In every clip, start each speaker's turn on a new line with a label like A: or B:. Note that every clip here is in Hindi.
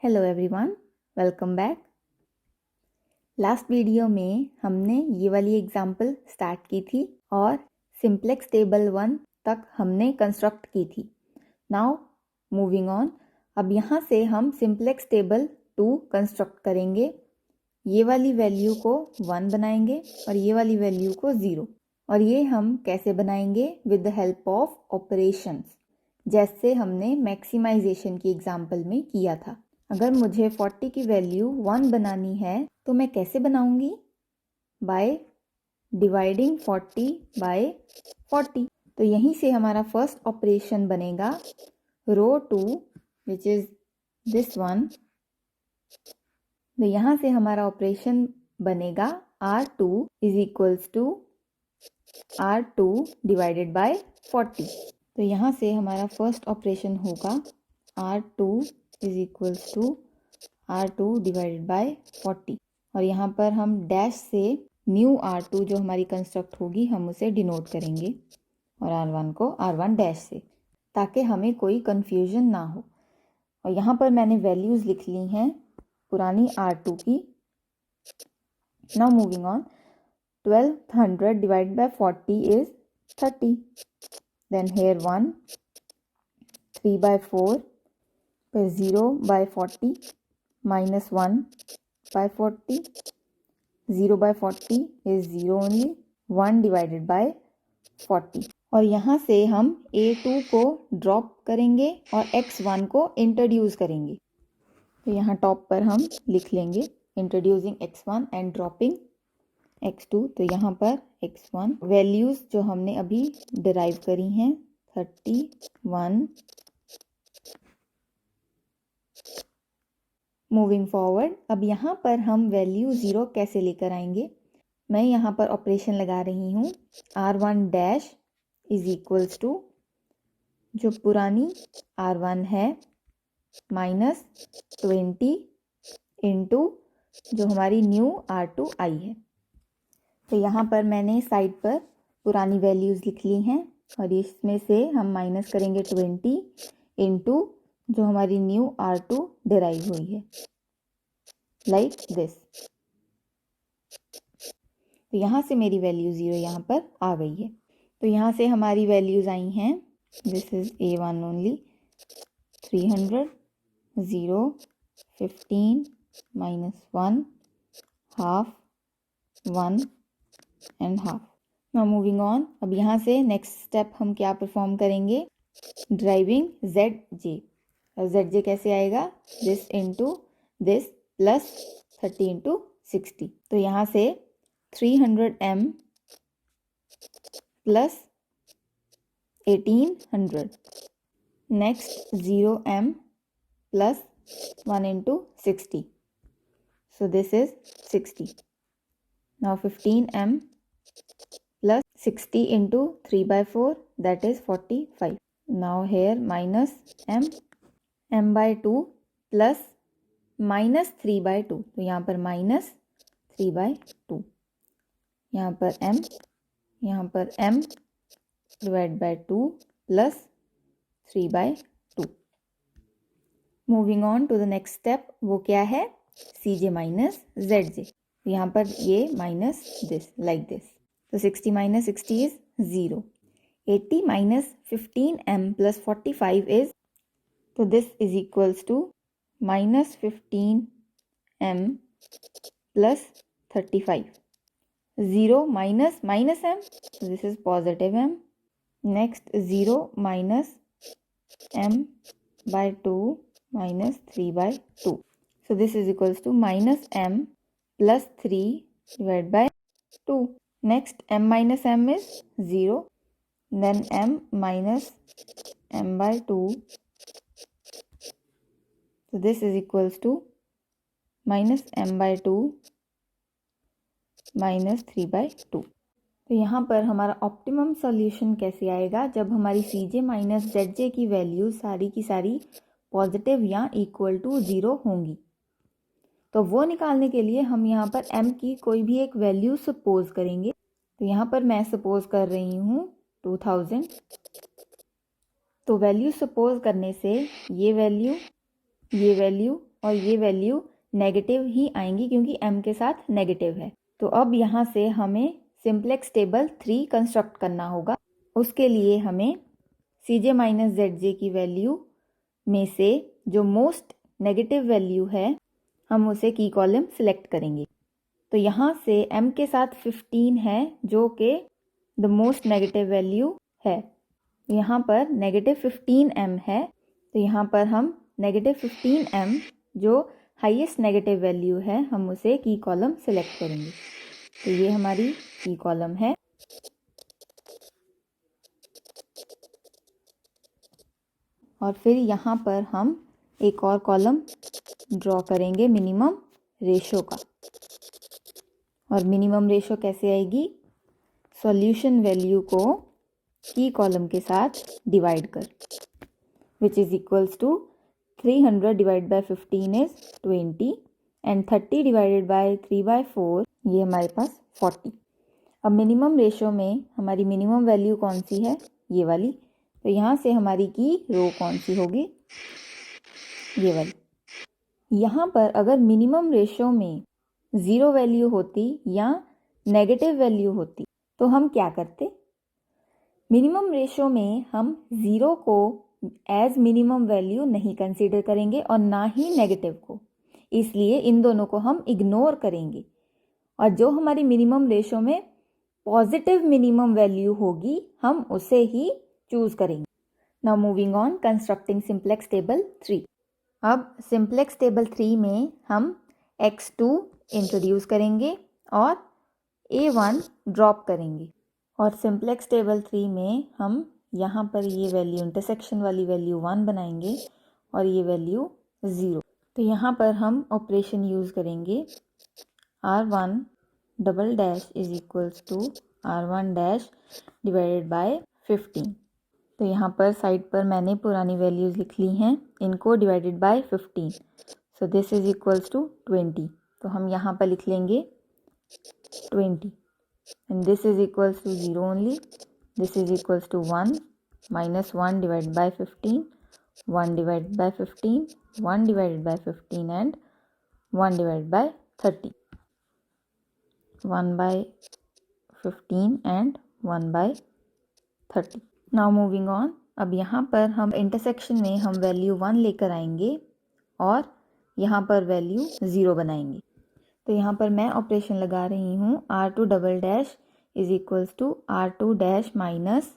A: Hello everyone, welcome back. Last video में हमने ये वाली एग्जाम्पल स्टार्ट की थी और सिंप्लेक्स टेबल 1 तक हमने कंस्ट्रक्ट की थी। नाउ मूविंग ऑन, अब यहाँ से हम सिंप्लेक्स टेबल 2 कंस्ट्रक्ट करेंगे। ये वाली वैल्यू को 1 बनाएंगे और ये वाली वैल्यू को 0। और ये हम कैसे बनाएंगे? With the help of operations, जैसे हमने मैक्सिमाइजेशन की एग्जाम्पल में किया था। अगर मुझे 40 की वैल्यू 1 बनानी है तो मैं कैसे बनाऊंगी? By dividing 40 by 40। तो यहीं से हमारा फर्स्ट ऑपरेशन बनेगा row 2 which is this one. तो यहाँ से हमारा ऑपरेशन बनेगा R2 is equals to R2 divided by 40। तो यहाँ से हमारा फर्स्ट ऑपरेशन होगा R2 is equals to R2 divided by 40। और यहाँ पर हम डैश से न्यू R2 जो हमारी कंस्ट्रक्ट होगी हम उसे डिनोट करेंगे और R1 को R1 डैश से, ताकि हमें कोई कंफ्यूजन ना हो। और यहाँ पर मैंने वैल्यूज़ लिख ली हैं पुरानी R2 की। Now moving on, 1200 divided by 40 is 30। Then here 1, 3 by 4, फिर 0 by 40 minus 1 by 40, 0 by 40 is 0 only, 1 divided by 40। और यहाँ से हम A2 को ड्रॉप करेंगे और X1 को इंट्रोड्यूस करेंगे। तो यहाँ टॉप पर हम लिख लेंगे introducing X1 and dropping X2। तो यहाँ पर X1 वैल्यूज़ जो हमने अभी डिराइव करी हैं 31। मूविंग फॉरवर्ड, अब यहाँ पर हम वैल्यू 0 कैसे लेकर आएंगे? मैं यहाँ पर ऑपरेशन लगा रही हूँ R1 dash is equals to जो पुरानी R1 है माइनस 20 इंटू जो हमारी न्यू R2 आई है। तो यहाँ पर मैंने साइड पर पुरानी वैल्यूज़ लिख ली हैं और इसमें से हम माइनस करेंगे 20 इंटू जो हमारी न्यू R2 डिराइव हुई है, लाइक दिस। तो यहाँ से मेरी वैल्यू 0 यहाँ पर आ गई है। तो यहाँ से हमारी वैल्यूज़ आई हैं, this is A1 only, 300, 0, 15, -1, half, 1 and half. Now moving on, अब यहाँ से नेक्स्ट स्टेप हम क्या परफॉर्म करेंगे? Driving ZJ। और ZJ कैसे आएगा? This into this plus 30 into 60। तो यहाँ से 300M plus 1800, next 0M plus 1 into 60, so this is 60। Now 15M plus 60 into 3 by 4 that is 45. Now here minus M by 2 plus minus 3 by 2। तो यहाँ पर माइनस 3 by 2, यहाँ पर M divide by 2 plus 3 by 2। Moving on to the next step, वो क्या है? CJ minus ZJ। यहाँ पर ये माइनस दिस, लाइक दिस। तो 60 minus 60 is 0। 80 minus 15M plus 45 is, तो this is equals to minus 15M plus 35. 0 minus minus M, so this is positive M. Next 0 minus M by 2 minus 3 by 2. So this is equals to minus M plus 3 divided by 2. Next M minus M is 0. Then M minus M by 2. So this is equals to minus M by 2 minus 3 by 2. तो यहाँ पर हमारा ऑप्टिमम सॉल्यूशन कैसे आएगा? जब हमारी CJ माइनस ZJ की वैल्यू सारी की सारी पॉजिटिव या इक्वल टू 0 होंगी। तो वो निकालने के लिए हम यहाँ पर M की कोई भी एक वैल्यू सपोज करेंगे। तो यहाँ पर मैं सपोज कर रही हूँ 2000। तो वैल्यू सपोज करने से ये वैल्यू और ये वैल्यू नेगेटिव ही आएंगी क्योंकि m के साथ नेगेटिव है। तो अब यहाँ से हमें सिंप्लेक्स टेबल 3 कंस्ट्रक्ट करना होगा। उसके लिए हमें Cj माइनस Zj की वैल्यू में से जो मोस्ट नेगेटिव वैल्यू है हम उसे की कॉलम सिलेक्ट करेंगे। तो यहाँ से m के साथ 15 है जो कि द मोस्ट नेगेटिव वैल्यू है। यहाँ पर नेगेटिव 15m है, तो यहाँ पर हम नेगेटिव 15m जो हाईएस्ट नेगेटिव वैल्यू है हम उसे की कॉलम सिलेक्ट करेंगे। तो ये हमारी की कॉलम है। और फिर यहाँ पर हम एक और कॉलम ड्रॉ करेंगे मिनिमम रेशो का। और मिनिमम रेशो कैसे आएगी? सॉल्यूशन वैल्यू को की कॉलम के साथ डिवाइड कर, which is equals to 300 divide by 15 is 20 and 30 divided by 3/4 ये हमारे पास 40। अब मिनिमम रेशो में हमारी मिनिमम वैल्यू कौन सी है? ये वाली। तो यहाँ से हमारी की रो कौन सी होगी? ये वाली। यहाँ पर अगर मिनिमम रेशो में 0 वैल्यू होती या नेगेटिव वैल्यू होती तो हम क्या करते? मिनिमम रेशो में हम 0 को एज मिनिमम वैल्यू नहीं कंसीडर करेंगे और ना ही नेगेटिव को, इसलिए इन दोनों को हम इग्नोर करेंगे और जो हमारी मिनिमम रेशो में पॉजिटिव मिनिमम वैल्यू होगी हम उसे ही चूज करेंगे। Now moving on, constructing simplex table 3। अब सिंप्लेक्स टेबल 3 में हम x2 इंट्रोड्यूस करेंगे और a1 ड्रॉप करेंगे। और सिंप्लेक्स टेबल 3 में हम यहाँ पर ये वैल्यू इंटरसेक्शन वाली वैल्यू 1 बनाएंगे और ये वैल्यू 0। तो यहाँ पर हम ऑपरेशन यूज़ करेंगे r1 double dash is equals to r1 dash divided by 15। तो यहाँ पर साइड पर मैंने पुरानी वैल्यूज़ लिख ली हैं, इनको divided by 15। So this is equals to 20। तो हम यहाँ पर लिख लेंगे 20 and this is equals to 0 only. This is equals to 1 minus 1 divided by 15, 1 divided by 15, 1 divided by 15 and 1 divided by 30. 1 by 15 and 1 by 30. Now moving on, अब यहाँ पर हम इंटरसेक्शन में हम वैल्यू 1 लेकर आएंगे और यहाँ पर वैल्यू 0 बनाएंगे। तो यहाँ पर मैं ऑपरेशन लगा रही हूँ r2 double dash is equals to r2 dash minus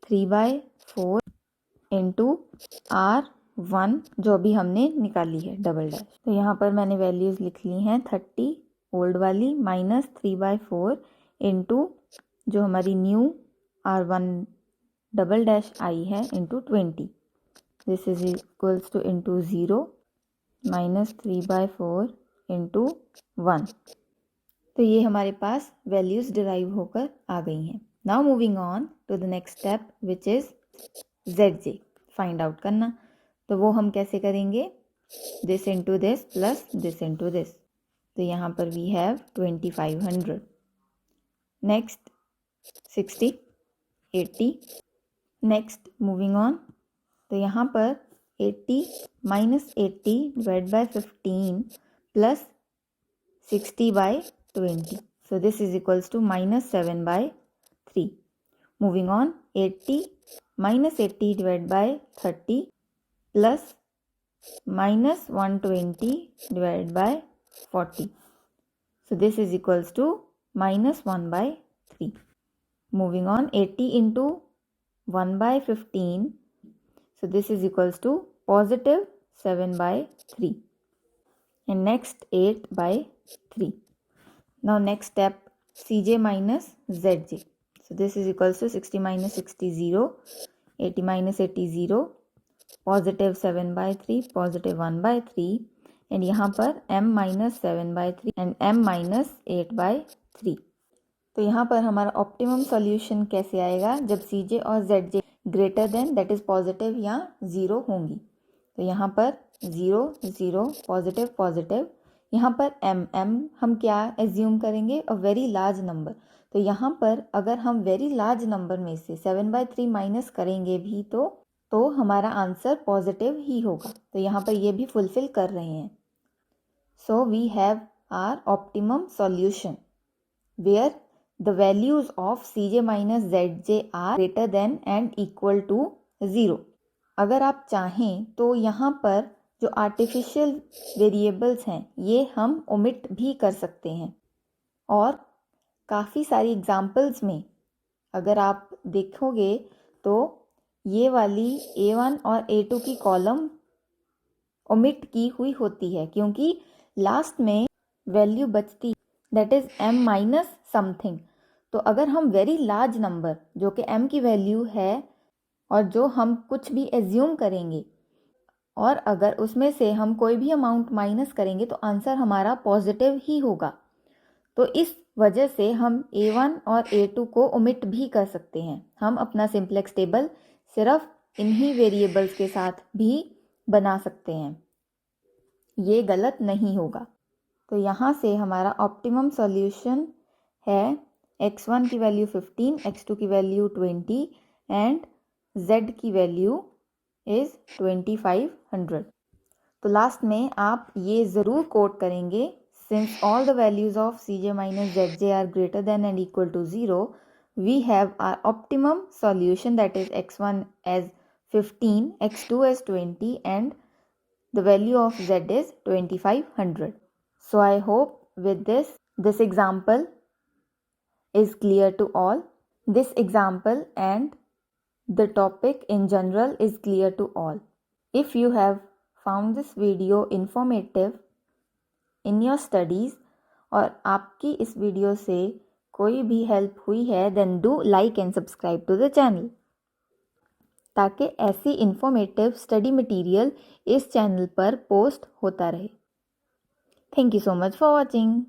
A: 3/4 into r1 जो भी हमने निकाली है डबल डैश। तो यहाँ पर मैंने वैल्यूज़ लिख ली हैं 30 ओल्ड वाली माइनस 3/4 इंटू जो हमारी new r1 double dash I है into 20। This is equals two into 0 minus 3/4 into 1। तो ये हमारे पास वैल्यूज़ डिराइव होकर आ गई हैं। Now moving on to the next step which is ZJ find out करना। तो वो हम कैसे करेंगे? This into this plus this into this. तो यहाँ पर we have 2500। Next 60, 80। Next moving on, तो यहाँ पर 80 minus 80 divide by 15 plus 60 by 20. So this is equals to minus 7/3. Moving on, 80 minus 80 divided by 30 plus minus 120 divided by 40. So this is equals to minus 1/3. Moving on, 80 into 1/15. So this is equals to positive 7/3. And next 8/3. Now next step Cj minus Zj. So this is equals to 60 minus 60 0, 80 minus 80 0, positive 7/3, positive 1/3 and यहाँ पर m minus 7/3 and m minus 8/3. तो यहाँ पर हमारा ऑप्टिमम सॉल्यूशन कैसे आएगा? जब Cj और Zj greater than that is positive या 0 होंगी। तो यहाँ पर 0 0 पॉजिटिव पॉजिटिव, यहाँ पर m हम क्या एज्यूम करेंगे? A very large number. तो यहाँ पर अगर हम वेरी लार्ज नंबर में से 7/3 माइनस करेंगे भी तो तो हमारा आंसर पॉजिटिव ही होगा। तो यहाँ पर ये भी फुलफिल कर रहे हैं। So we have our optimum solution where the values of Cj minus Zj are greater than and equal to 0। अगर आप चाहें तो यहाँ पर जो आर्टिफिशियल वेरिएबल्स हैं ये हम ओमिट भी कर सकते हैं। और काफ़ी सारी एग्जाम्पल्स में अगर आप देखोगे तो ये वाली A1 और A2 की कॉलम ओमिट की हुई होती है, क्योंकि लास्ट में वैल्यू बचती that is m minus something. तो अगर हम वेरी लार्ज नंबर जो कि m की वैल्यू है और जो हम कुछ भी एज्यूम करेंगे और अगर उसमें से हम कोई भी अमाउंट माइनस करेंगे तो आंसर हमारा पॉजिटिव ही होगा। तो इस वजह से हम A1 और A2 को ओमिट भी कर सकते हैं। हम अपना सिंपलेक्स टेबल सिर्फ इन्हीं वेरिएबल्स के साथ भी बना सकते हैं, ये गलत नहीं होगा। तो यहाँ से हमारा ऑप्टिमम सॉल्यूशन है x1 की वैल्यू 15, x2 की वैल्यू 20 एंड z की वैल्यू इज़ 2500। तो लास्ट में आप ये ज़रूर कोट करेंगे, since all the values of Cj minus Zj are greater than and equal to 0, we have our optimum solution, that is x1 as 15, x2 as 20 and the value of z is 2500. So I hope with this example is clear to all. This example and the topic in general is clear to all. If you have found this video informative in your studies और आपकी इस वीडियो से कोई भी हेल्प हुई है, then do like and subscribe to the channel, ताकि ऐसी इंफॉर्मेटिव स्टडी मटेरियल इस चैनल पर पोस्ट होता रहे। Thank you so much for watching.